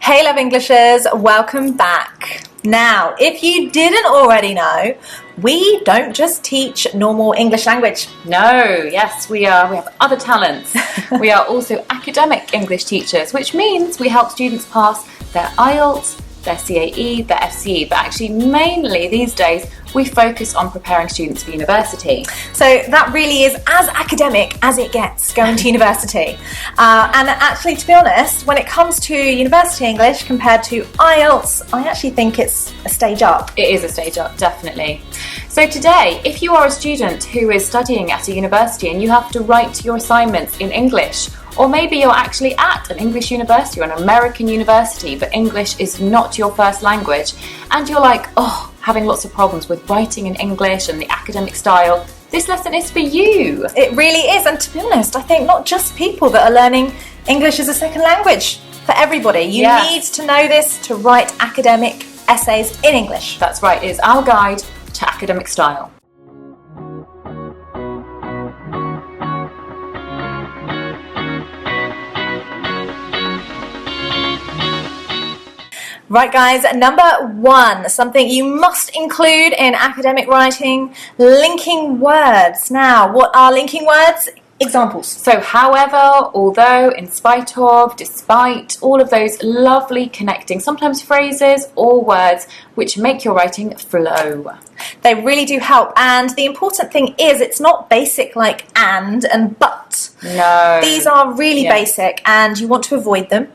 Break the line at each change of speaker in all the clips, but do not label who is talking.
Hey Love Englishers, welcome back. Now, if you didn't already know, we don't just teach normal English language.
No, yes, we have other talents. We are also academic English teachers, which means we help students pass their IELTS, their CAE, their FCE, but actually mainly these days we focus on preparing students for university.
So that really is as academic as it gets, going to university. And actually, to be honest, when it comes to university English compared to IELTS, I actually think it's a stage up.
It is a stage up, definitely. So today, if you are a student who is studying at a university and you have to write your assignments in English, or maybe you're actually at an English university or an American university, but English is not your first language, and you're like, having lots of problems with writing in English and the academic style, this lesson is for you.
It really is, and to be honest, I think not just people that are learning English as a second language. For everybody, you need to know this to write academic essays in English.
That's right, it's our guide to academic style.
Right guys, number one, something you must include in academic writing, linking words. Now, what are linking words? Examples.
So however, although, in spite of, despite, all of those lovely connecting, sometimes phrases or words which make your writing flow.
They really do help, and the important thing is it's not basic like and but.
No.
These are really basic and you want to avoid them,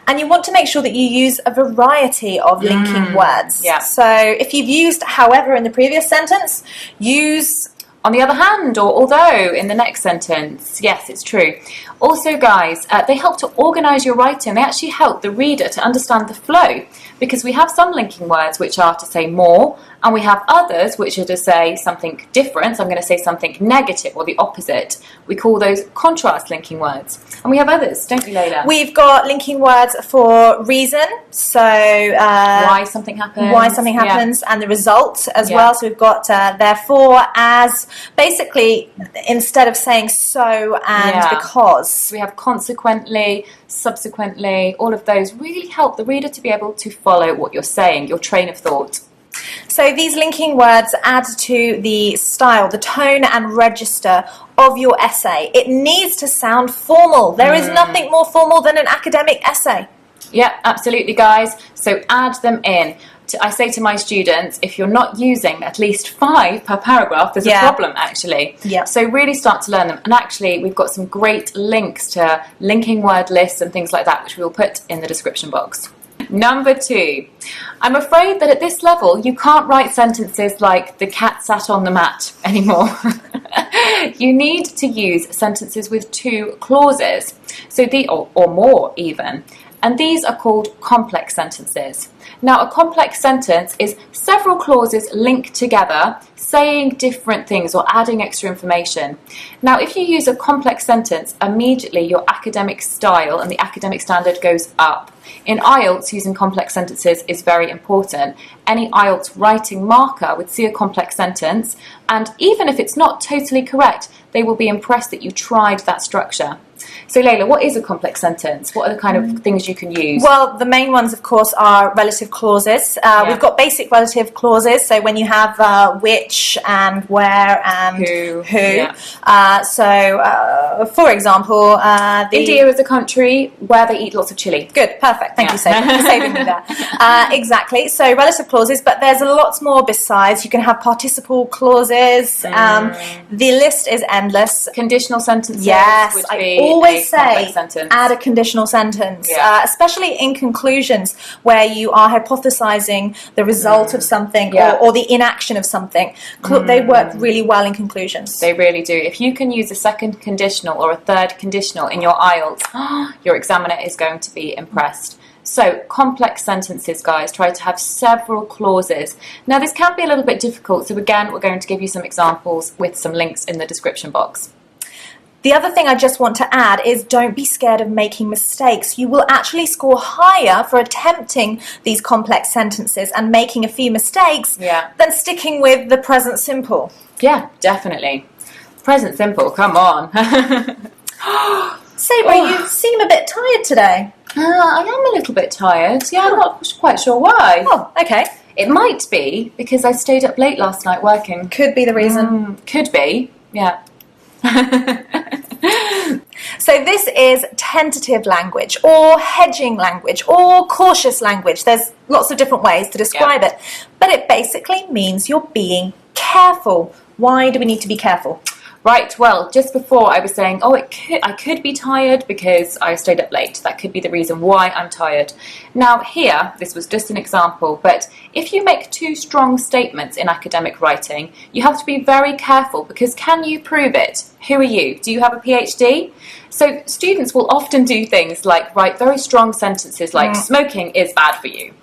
and you want to make sure that you use a variety of linking words.
Yeah.
So if you've used however in the previous sentence, use
on the other hand, or although in the next sentence. Yes, it's true. Also, guys, they help to organise your writing. They actually help the reader to understand the flow, because we have some linking words which are to say more, and we have others which are to say something different. So I'm going to say something negative or the opposite. We call those contrast linking words. And we have others, don't we, Leila?
We've got linking words for reason, so
why something happens.
And the result as well. So we've got therefore, as, basically instead of saying so and because.
We have consequently, subsequently, all of those really help the reader to be able to follow what you're saying, your train of thought.
So these linking words add to the style, the tone and register of your essay. It needs to sound formal. There is nothing more formal than an academic essay.
Yeah, absolutely, guys. So add them in. I say to my students, if you're not using at least 5 per paragraph, there's a problem, actually.
Yeah.
So really start to learn them. And actually, we've got some great links to linking word lists and things like that, which we'll put in the description box. Number 2, I'm afraid that at this level you can't write sentences like the cat sat on the mat anymore. You need to use sentences with 2 clauses, so or more even, and these are called complex sentences. Now, a complex sentence is several clauses linked together, saying different things or adding extra information. Now, if you use a complex sentence, immediately your academic style and the academic standard goes up. In IELTS, using complex sentences is very important. Any IELTS writing marker would see a complex sentence, and even if it's not totally correct, they will be impressed that you tried that structure. So, Leila, what is a complex sentence? What are the kind of things you can use?
Well, the main ones, of course, are relative clauses. We've got basic relative clauses, so when you have which and where and who.
Yeah.
For example,
India is a country where they eat lots of chili.
Good, perfect. Thank you, Sabrah, for saving me there. Exactly. So relative clauses, but there's lots more besides. You can have participle clauses. The list is endless.
Conditional sentences.
Yes,
would
I
be
always say
sentence.
Add a conditional sentence, especially in conclusions where you are hypothesizing the result of something or the inaction of something. They work really well in conclusions.
They really do. If you can use a second conditional or a third conditional in your IELTS, your examiner is going to be impressed. So, complex sentences, guys, try to have several clauses. Now, this can be a little bit difficult, so again, we're going to give you some examples with some links in the description box.
The other thing I just want to add is don't be scared of making mistakes. You will actually score higher for attempting these complex sentences and making a few mistakes than sticking with the present simple.
Yeah, definitely. Present simple, come on.
Sabrah, you seem a bit tired today.
I am a little bit tired. Yeah, I'm not quite sure why.
Oh, okay.
It might be because I stayed up late last night working.
Could be the reason.
Could be, yeah.
So this is tentative language or hedging language or cautious language. There's lots of different ways to describe it. But it basically means you're being careful. Why do we need to be careful?
Right, well, just before I was saying, I could be tired because I stayed up late. That could be the reason why I'm tired. Now here, this was just an example, but if you make too strong statements in academic writing, you have to be very careful because can you prove it? Who are you? Do you have a PhD? So students will often do things like write very strong sentences like smoking is bad for you.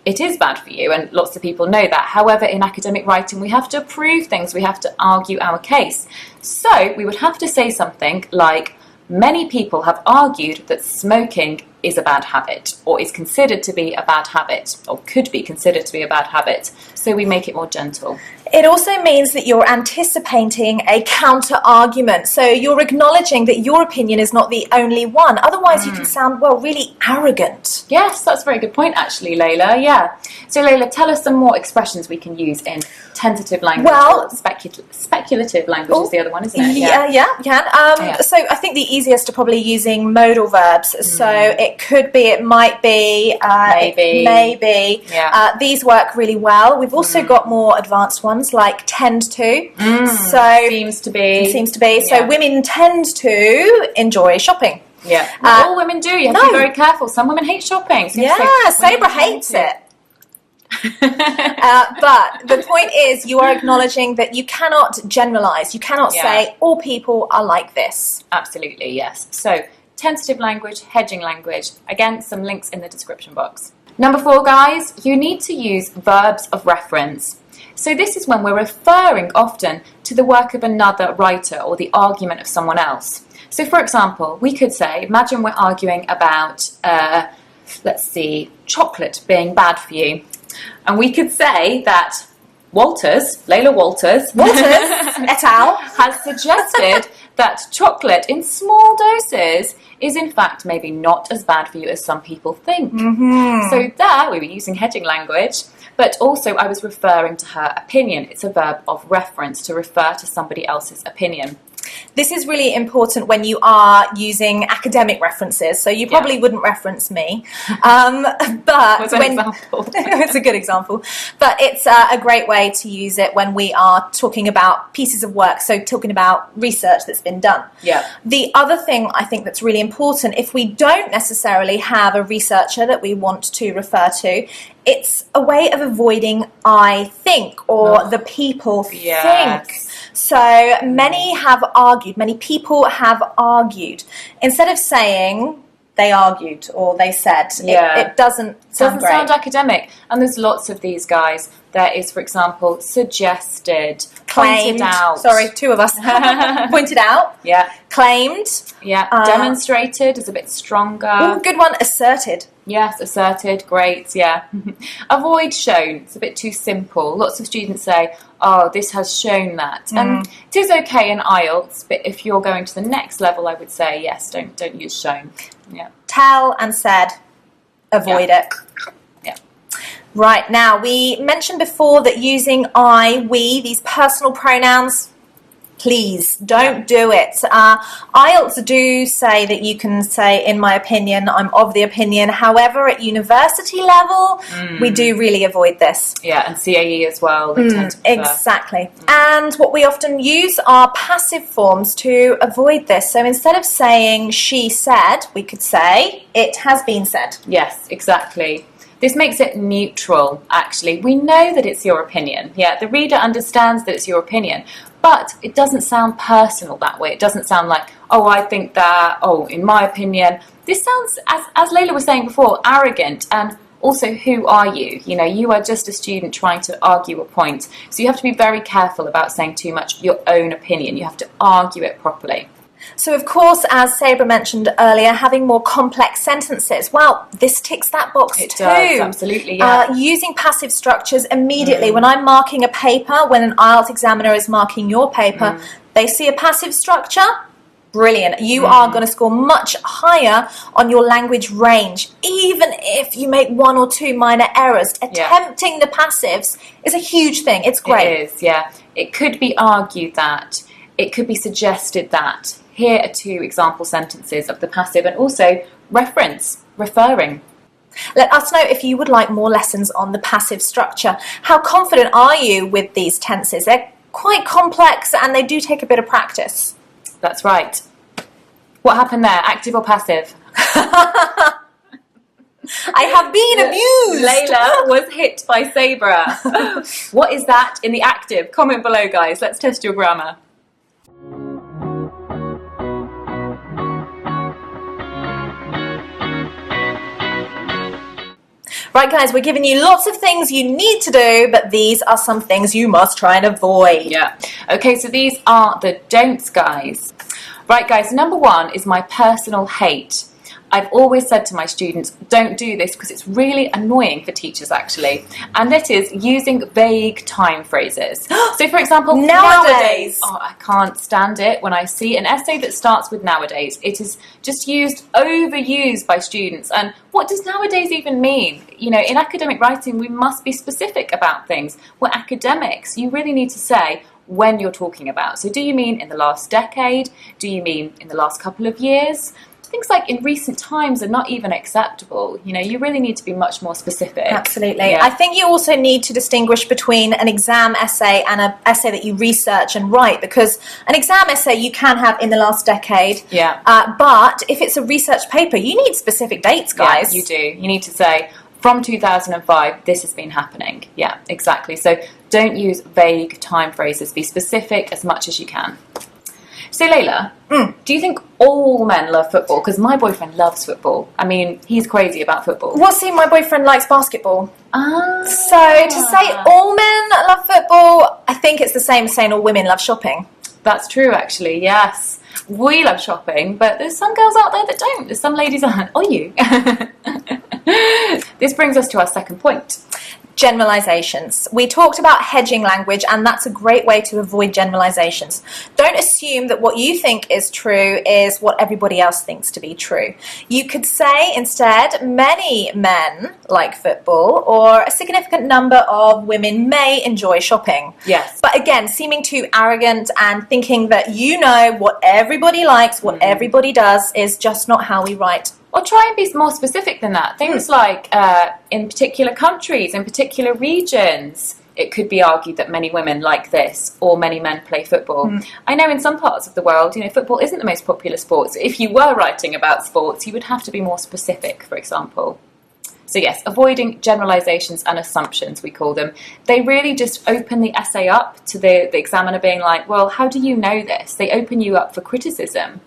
It is bad for you, and lots of people know that. However, in academic writing, we have to prove things. We have to argue our case. So we would have to say something like, many people have argued that smoking is a bad habit, or is considered to be a bad habit, or could be considered to be a bad habit. So we make it more gentle.
It also means that you're anticipating a counter-argument. So you're acknowledging that your opinion is not the only one. Otherwise, you can sound, well, really arrogant.
Yes, that's a very good point, actually, Leila. Yeah. So, Leila, tell us some more expressions we can use in tentative language.
Well,
speculative language is the other one, isn't it?
Yeah, you can. So I think the easiest are probably using modal verbs. So it could be, it might be, maybe.
Yeah.
These work really well. We've also got more advanced ones like tend to. So
seems to be.
Yeah. So women tend to enjoy shopping.
Yeah. Not all women do. You have to be very careful. Some women hate shopping. So
Sabrah hates it. But the point is, you are acknowledging that you cannot generalize. You cannot say all people are like this.
Absolutely, yes. So tentative language, hedging language. Again, some links in the description box. Number 4, guys, you need to use verbs of reference. So this is when we're referring often to the work of another writer or the argument of someone else. So for example, we could say, imagine we're arguing about, let's see, chocolate being bad for you. And we could say that Leila Walters
et al.
has suggested that chocolate in small doses is in fact maybe not as bad for you as some people think. So there we were using hedging language, but also I was referring to her opinion. It's a verb of reference, to refer to somebody else's opinion.
This is really important when you are using academic references. So you probably wouldn't reference me, but it's a good example. But it's a great way to use it when we are talking about pieces of work. So talking about research that's been done.
Yeah.
The other thing I think that's really important, if we don't necessarily have a researcher that we want to refer to, it's a way of avoiding I think or the people think. So many people have argued. Instead of saying they argued or they said, it doesn't sound great.
Sound academic. And there's lots of these, guys. There is, for example, suggested,
claimed,
pointed out.
Sorry, 2 of us. Pointed out.
Yeah.
Claimed.
Yeah. Demonstrated is a bit stronger.
Ooh, good one. Asserted.
Yes, asserted, great, yeah. Avoid shown, it's a bit too simple. Lots of students say, oh, this has shown that. And it is okay in IELTS, but if you're going to the next level, I would say, yes, don't use shown. Yeah.
Tell and said, avoid it.
Yeah.
Right, now, we mentioned before that using I, we, these personal pronouns, please don't do it. IELTS do say that you can say, in my opinion, I'm of the opinion. However, at university level, we do really avoid this.
Yeah, and CAE as well. They tend to prefer.
Exactly. And what we often use are passive forms to avoid this. So instead of saying she said, we could say it has been said.
Yes, exactly. This makes it neutral, actually. We know that it's your opinion. Yeah, the reader understands that it's your opinion, but it doesn't sound personal that way. It doesn't sound like, oh, I think that, oh, in my opinion. This sounds, as Leila was saying before, arrogant. And also, who are you? You know, you are just a student trying to argue a point. So you have to be very careful about saying too much your own opinion. You have to argue it properly.
So, of course, as Sabrah mentioned earlier, having more complex sentences, well, this ticks that box too.
It does, absolutely, yeah.
Using passive structures immediately. When I'm marking a paper, when an IELTS examiner is marking your paper, they see a passive structure, brilliant. You are going to score much higher on your language range, even if you make 1 or 2 minor errors. Attempting the passives is a huge thing. It's great.
It is, yeah. It could be argued that, it could be suggested that. Here are 2 example sentences of the passive, and also reference, referring.
Let us know if you would like more lessons on the passive structure. How confident are you with these tenses? They're quite complex and they do take a bit of practice.
That's right. What happened there? Active or passive?
I have been abused.
Leila was hit by Sabrah. What is that in the active? Comment below, guys. Let's test your grammar.
Right, guys, we're giving you lots of things you need to do, but these are some things you must try and avoid.
Yeah. Okay, so these are the don'ts, guys. Right, guys, number 1 is my personal hate. I've always said to my students, don't do this because it's really annoying for teachers, actually. And that is using vague time phrases. So, for example, nowadays. Oh, I can't stand it when I see an essay that starts with nowadays. It is just overused by students. And what does nowadays even mean? You know, in academic writing, we must be specific about things. We're academics. You really need to say when you're talking about. So do you mean in the last decade? Do you mean in the last couple of years? Things like in recent times are not even acceptable. You know, you really need to be much more specific.
Absolutely. Yeah. I think you also need to distinguish between an exam essay and an essay that you research and write, because an exam essay you can have in the last decade.
Yeah.
But if it's a research paper, you need specific dates, guys.
Yeah, you do. You need to say, from 2005, this has been happening. Yeah, exactly. So don't use vague time phrases. Be specific as much as you can. So, Leila, do you think all men love football? Because my boyfriend loves football. I mean, he's crazy about football.
Well, see, my boyfriend likes basketball.
Ah.
So, to say all men love football, I think it's the same as saying all women love shopping.
That's true, actually, yes. We love shopping, but there's some girls out there that don't. There's some ladies aren't. Or you. This brings us to our second point.
Generalizations. We talked about hedging language, and that's a great way to avoid generalizations. Don't assume that what you think is true is what everybody else thinks to be true. You could say instead, many men like football, or a significant number of women may enjoy shopping.
Yes.
But again, seeming too arrogant and thinking that you know what everybody likes, what everybody does, is just not how we write.
Or try and be more specific than that. Things like in particular countries, in particular regions, it could be argued that many women like this, or many men play football. I know in some parts of the world, you know, football isn't the most popular sport. So if you were writing about sports, you would have to be more specific, for example. So yes, avoiding generalizations and assumptions, we call them. They really just open the essay up to the examiner being like, well, how do you know this? They open you up for criticism.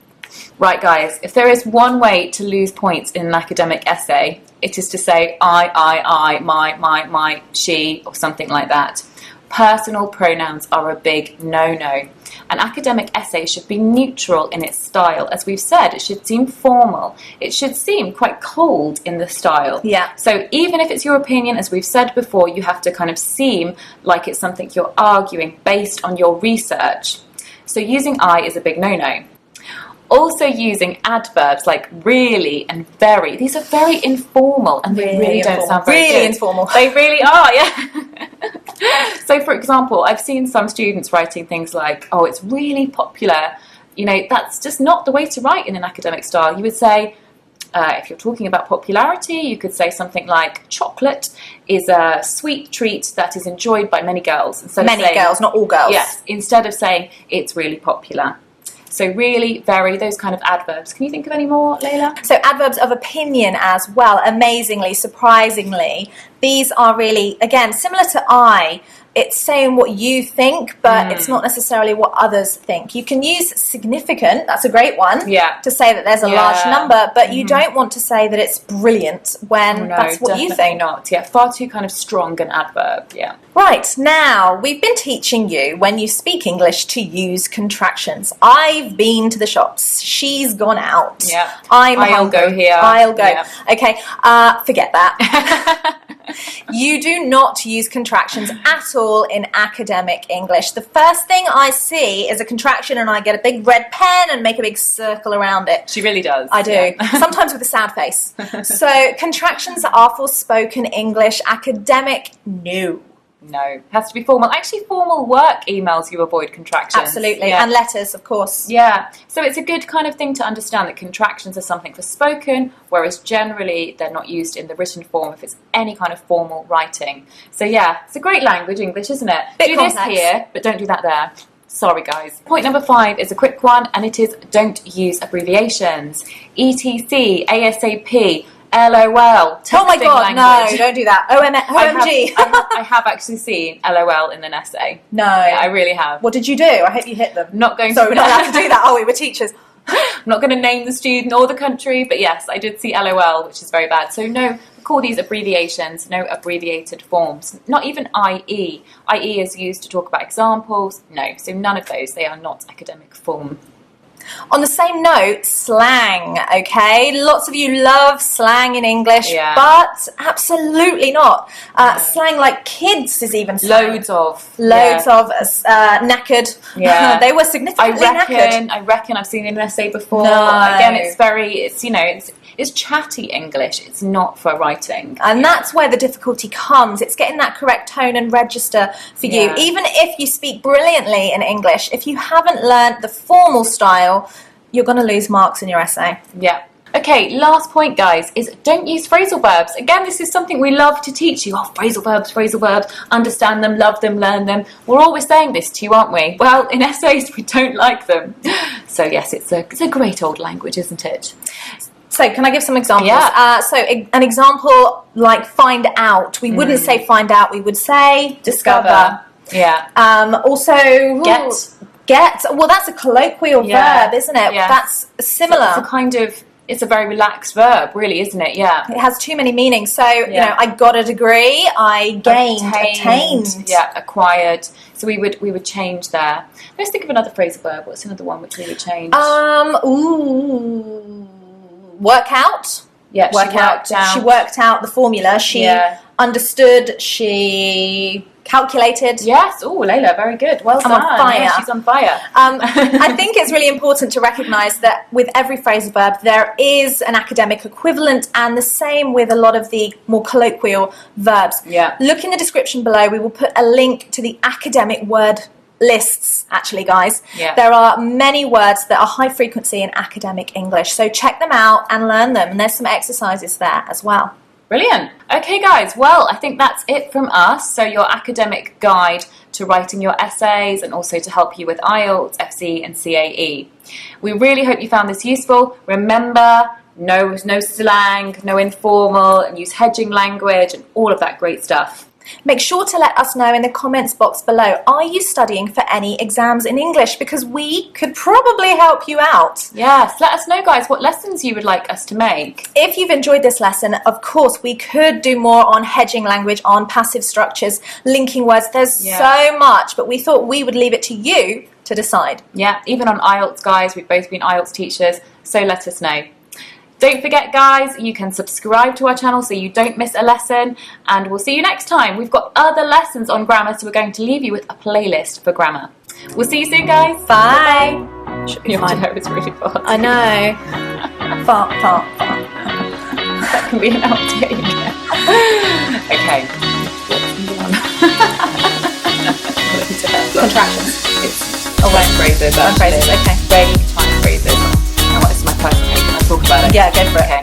Right, guys, if there is one way to lose points in an academic essay, it is to say I, my, she, or something like that. Personal pronouns are a big no-no. An academic essay should be neutral in its style. As we've said, it should seem formal. It should seem quite cold in the style.
Yeah.
So even if it's your opinion, as we've said before, you have to kind of seem like it's something you're arguing based on your research. So using I is a big no-no. Also using adverbs like really and very. These are very informal, and they really don't sound very good.
Really informal.
They really are, yeah. So, for example, I've seen some students writing things like, oh, it's really popular. You know, that's just not the way to write in an academic style. You would say, if you're talking about popularity, you could say something like, chocolate is a sweet treat that is enjoyed by many girls.
Many girls, not all girls.
Yes, instead of saying, it's really popular. So really, very, those kind of adverbs. Can you think of any more, Leila?
So adverbs of opinion as well, amazingly, surprisingly. These are really, again, similar to I. It's saying what you think, but it's not necessarily what others think. You can use significant, that's a great one, to say that there's a large number, but you don't want to say that it's brilliant when that's what you think.
Not. Yeah, far too kind of strong an adverb, yeah.
Right, now, we've been teaching you when you speak English to use contractions. I've been to the shops. She's gone out.
Yeah.
I'll
go here.
I'll go.
Yeah.
Okay, forget that. You do not use contractions at all in academic English. The first thing I see is a contraction and I get a big red pen and make a big circle around it.
She really does.
I do. Yeah. Sometimes with a sad face. So contractions are for spoken English. Academic, no.
No, it has to be formal. Actually, formal work emails, you avoid contractions.
Absolutely, and letters, of course.
Yeah, so it's a good kind of thing to understand that contractions are something for spoken, whereas generally they're not used in the written form if it's any kind of formal writing. So yeah, it's a great language, English, isn't it? Do this here, but don't do that there. Sorry, guys. Point number 5 is a quick one, and it is don't use abbreviations. ETC, ASAP, LOL.
Oh my God, language. No, don't do that. OMG.
I have actually seen LOL in an essay.
No.
Yeah, I really have.
What did you do? I hope you hit them.
Not going
Sorry, we're not allowed to do that. Oh, we were teachers.
I'm not going to name the student or the country, but yes, I did see LOL, which is very bad. So no, call these abbreviations, no abbreviated forms. Not even IE. IE is used to talk about examples. No, so none of those. They are not academic form.
On the same note, slang, okay? Lots of you love slang in English, but absolutely not. Slang like kids is even slang.
Loads of.
Knackered.
Yeah.
They were significantly knackered.
I reckon I've seen an essay before.
No.
Again, it's chatty English. It's not for writing.
And that's where the difficulty comes. It's getting that correct tone and register for you. Even if you speak brilliantly in English, if you haven't learnt the formal style, you're going to lose marks in your essay.
Yeah. Okay, last point, guys, is don't use phrasal verbs. Again, this is something we love to teach you. Oh, phrasal verbs, understand them, love them, learn them. We're always saying this to you, aren't we? Well, in essays, we don't like them. So, yes, it's a great old language, isn't it?
So can I give some examples?
Yeah.
So an example like find out. We wouldn't say find out. We would say discover.
Yeah.
Also get. Well, that's a colloquial verb, isn't it?
Yeah.
That's similar.
So it's a very relaxed verb, really, isn't it? Yeah.
It has too many meanings. So, you know, I got a degree, I gained, attained.
Yeah, acquired. So we would change there. Let's think of another phrasal verb. What's another one which we would change?
Work out.
Yeah,
She worked out the formula. She understood. She calculated.
Yes. Oh, Leila, very good. Well done.
I'm on fire.
Yeah, she's on fire.
I think it's really important to recognise that with every phrasal verb there is an academic equivalent, and the same with a lot of the more colloquial verbs.
Yeah.
Look in the description below. We will put a link to the academic word lists, actually, guys.
Yeah.
There are many words that are high frequency in academic English, so check them out and learn them, and there's some exercises there as well.
Brilliant. Okay, guys, well, I think that's it from us. So your academic guide to writing your essays and also to help you with IELTS, FCE and CAE. We really hope you found this useful. Remember, no slang, no informal, and use hedging language and all of that great stuff.
Make sure to let us know in the comments box below, are you studying for any exams in English? Because we could probably help you out.
Yes, let us know, guys, what lessons you would like us to make.
If you've enjoyed this lesson, of course, we could do more on hedging language, on passive structures, linking words. There's so much, but we thought we would leave it to you to decide.
Yeah, even on IELTS, guys, we've both been IELTS teachers, so let us know. Don't forget, guys, you can subscribe to our channel so you don't miss a lesson, and we'll see you next time. We've got other lessons on grammar, so we're going to leave you with a playlist for grammar. We'll see you soon, guys.
Bye.
Should be fine. It was really fast.
I know. Fart.
That can be an outtake. Okay.
Contractions.
It's word phrases.
Word phrases, okay.
Very time phrases. This is my personal take. Can I talk about it?
Yeah, go for it.
Okay.